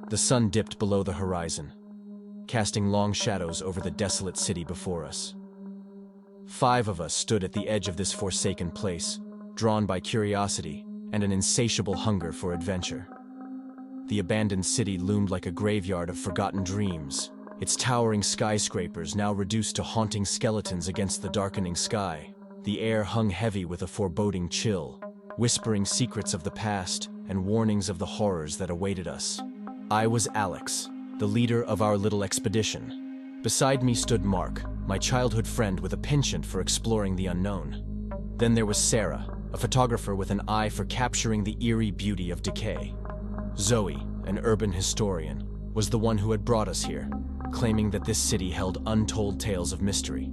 The sun dipped below the horizon, casting long shadows over the desolate city before us. 5 of us stood at the edge of this forsaken place, drawn by curiosity and an insatiable hunger for adventure. The abandoned city loomed like a graveyard of forgotten dreams, its towering skyscrapers now reduced to haunting skeletons against the darkening sky. The air hung heavy with a foreboding chill, whispering secrets of the past and warnings of the horrors that awaited us. I was Alex, the leader of our little expedition. Beside me stood Mark, my childhood friend with a penchant for exploring the unknown. Then there was Sarah, a photographer with an eye for capturing the eerie beauty of decay. Zoe, an urban historian, was the one who had brought us here, claiming that this city held untold tales of mystery.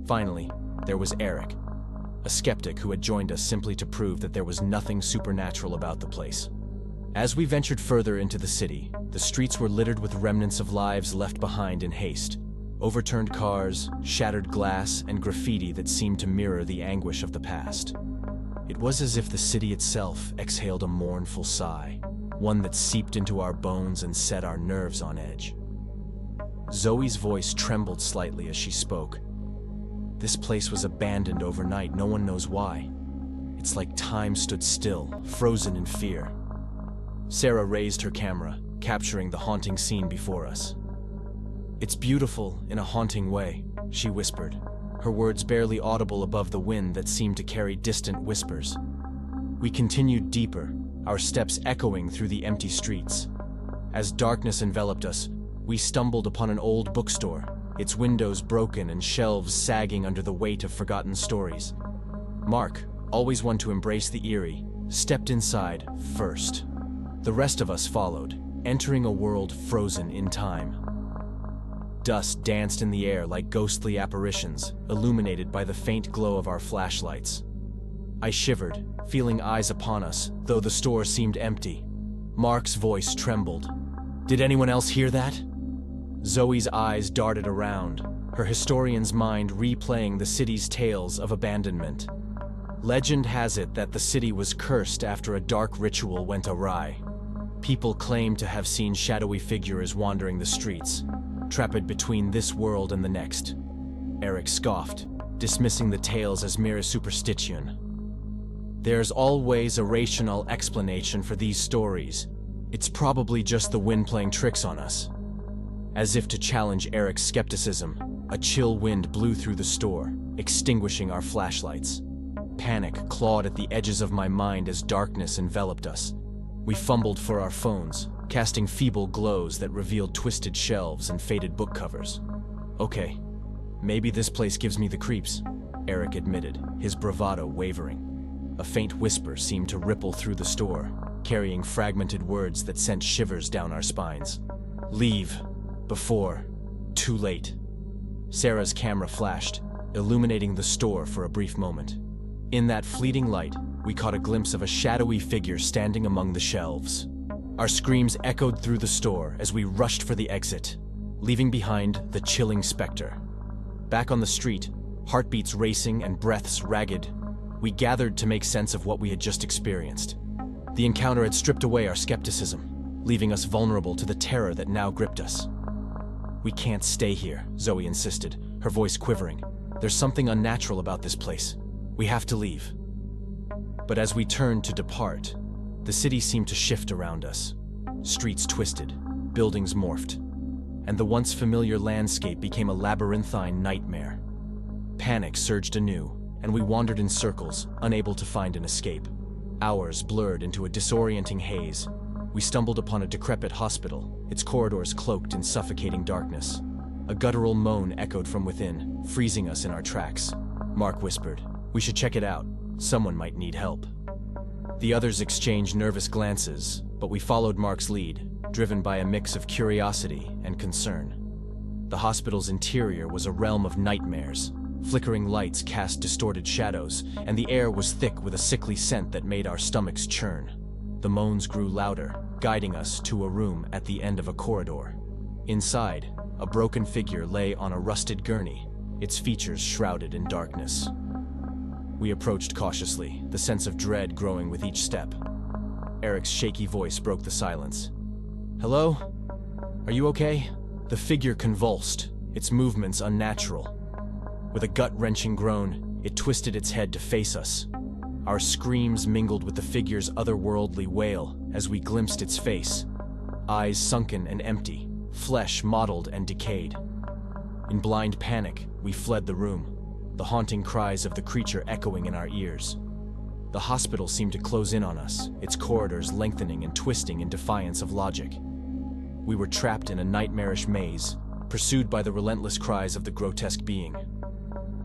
Finally, there was Eric, a skeptic who had joined us simply to prove that there was nothing supernatural about the place. As we ventured further into the city, the streets were littered with remnants of lives left behind in haste. Overturned cars, shattered glass, and graffiti that seemed to mirror the anguish of the past. It was as if the city itself exhaled a mournful sigh, one that seeped into our bones and set our nerves on edge. Zoe's voice trembled slightly as she spoke. This place was abandoned overnight, no one knows why. It's like time stood still, frozen in fear. Sarah raised her camera, capturing the haunting scene before us. "It's beautiful in a haunting way," she whispered, her words barely audible above the wind that seemed to carry distant whispers. We continued deeper, our steps echoing through the empty streets. As darkness enveloped us, we stumbled upon an old bookstore, its windows broken and shelves sagging under the weight of forgotten stories. Mark, always one to embrace the eerie, stepped inside first. The rest of us followed, entering a world frozen in time. Dust danced in the air like ghostly apparitions, illuminated by the faint glow of our flashlights. I shivered, feeling eyes upon us, though the store seemed empty. Mark's voice trembled. "Did anyone else hear that?" Zoe's eyes darted around, her historian's mind replaying the city's tales of abandonment. Legend has it that the city was cursed after a dark ritual went awry. People claim to have seen shadowy figures wandering the streets, trapped between this world and the next. Eric scoffed, dismissing the tales as mere superstition. "There's always a rational explanation for these stories. It's probably just the wind playing tricks on us." As if to challenge Eric's skepticism, a chill wind blew through the store, extinguishing our flashlights. Panic clawed at the edges of my mind as darkness enveloped us. We fumbled for our phones, casting feeble glows that revealed twisted shelves and faded book covers. "Okay, maybe this place gives me the creeps," Eric admitted, his bravado wavering. A faint whisper seemed to ripple through the store, carrying fragmented words that sent shivers down our spines. "Leave. Before. Too late." Sarah's camera flashed, illuminating the store for a brief moment. In that fleeting light, we caught a glimpse of a shadowy figure standing among the shelves. Our screams echoed through the store as we rushed for the exit, leaving behind the chilling specter. Back on the street, heartbeats racing and breaths ragged, we gathered to make sense of what we had just experienced. The encounter had stripped away our skepticism, leaving us vulnerable to the terror that now gripped us. "We can't stay here," Zoe insisted, her voice quivering. "There's something unnatural about this place. We have to leave." But as we turned to depart, the city seemed to shift around us. Streets twisted, buildings morphed, and the once familiar landscape became a labyrinthine nightmare. Panic surged anew, and we wandered in circles, unable to find an escape. Hours blurred into a disorienting haze. We stumbled upon a decrepit hospital, its corridors cloaked in suffocating darkness. A guttural moan echoed from within, freezing us in our tracks. Mark whispered, "We should check it out. Someone might need help." The others exchanged nervous glances, but we followed Mark's lead, driven by a mix of curiosity and concern. The hospital's interior was a realm of nightmares. Flickering lights cast distorted shadows, and the air was thick with a sickly scent that made our stomachs churn. The moans grew louder, guiding us to a room at the end of a corridor. Inside, a broken figure lay on a rusted gurney, its features shrouded in darkness. We approached cautiously, the sense of dread growing with each step. Eric's shaky voice broke the silence. Hello? Are you okay? The figure convulsed, its movements unnatural. With a gut-wrenching groan, it twisted its head to face us. Our screams mingled with the figure's otherworldly wail as we glimpsed its face, eyes sunken and empty, flesh mottled and decayed. In blind panic, we fled the room, the haunting cries of the creature echoing in our ears. The hospital seemed to close in on us, its corridors lengthening and twisting in defiance of logic. We were trapped in a nightmarish maze, pursued by the relentless cries of the grotesque being.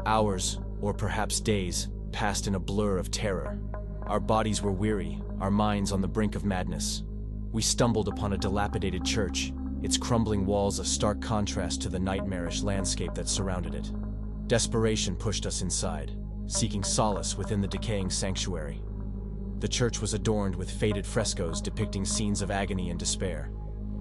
Hours, or perhaps days, passed in a blur of terror. Our bodies were weary, our minds on the brink of madness. We stumbled upon a dilapidated church, its crumbling walls a stark contrast to the nightmarish landscape that surrounded it. Desperation pushed us inside, seeking solace within the decaying sanctuary. The church was adorned with faded frescoes depicting scenes of agony and despair.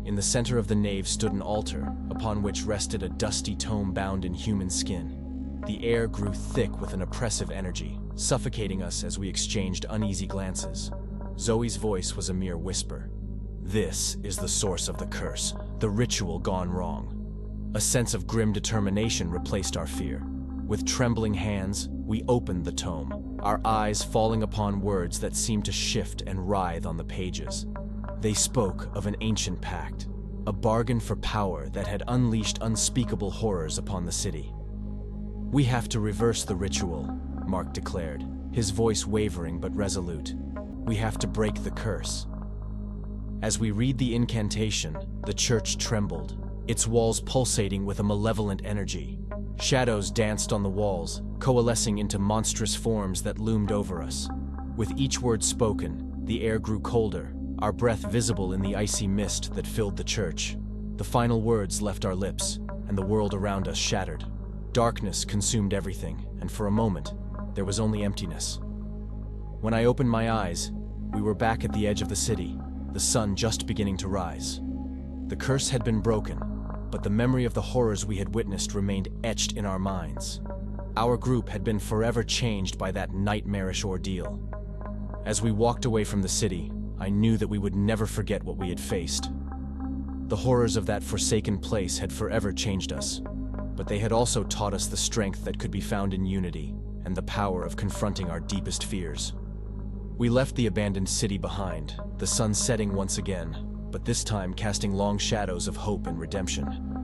In the center of the nave stood an altar, upon which rested a dusty tome bound in human skin. The air grew thick with an oppressive energy, suffocating us as we exchanged uneasy glances. Zoe's voice was a mere whisper. This is the source of the curse, the ritual gone wrong. A sense of grim determination replaced our fear. With trembling hands, we opened the tome, our eyes falling upon words that seemed to shift and writhe on the pages. They spoke of an ancient pact, a bargain for power that had unleashed unspeakable horrors upon the city. "We have to reverse the ritual," Mark declared, his voice wavering but resolute. "We have to break the curse." As we read the incantation, the church trembled, its walls pulsating with a malevolent energy. Shadows danced on the walls, coalescing into monstrous forms that loomed over us. With each word spoken, the air grew colder, our breath visible in the icy mist that filled the church. The final words left our lips, and the world around us shattered. Darkness consumed everything, and for a moment, there was only emptiness. When I opened my eyes, we were back at the edge of the city, the sun just beginning to rise. The curse had been broken, but the memory of the horrors we had witnessed remained etched in our minds. Our group had been forever changed by that nightmarish ordeal. As we walked away from the city, I knew that we would never forget what we had faced. The horrors of that forsaken place had forever changed us, but they had also taught us the strength that could be found in unity and the power of confronting our deepest fears. We left the abandoned city behind, the sun setting once again, but this time casting long shadows of hope and redemption.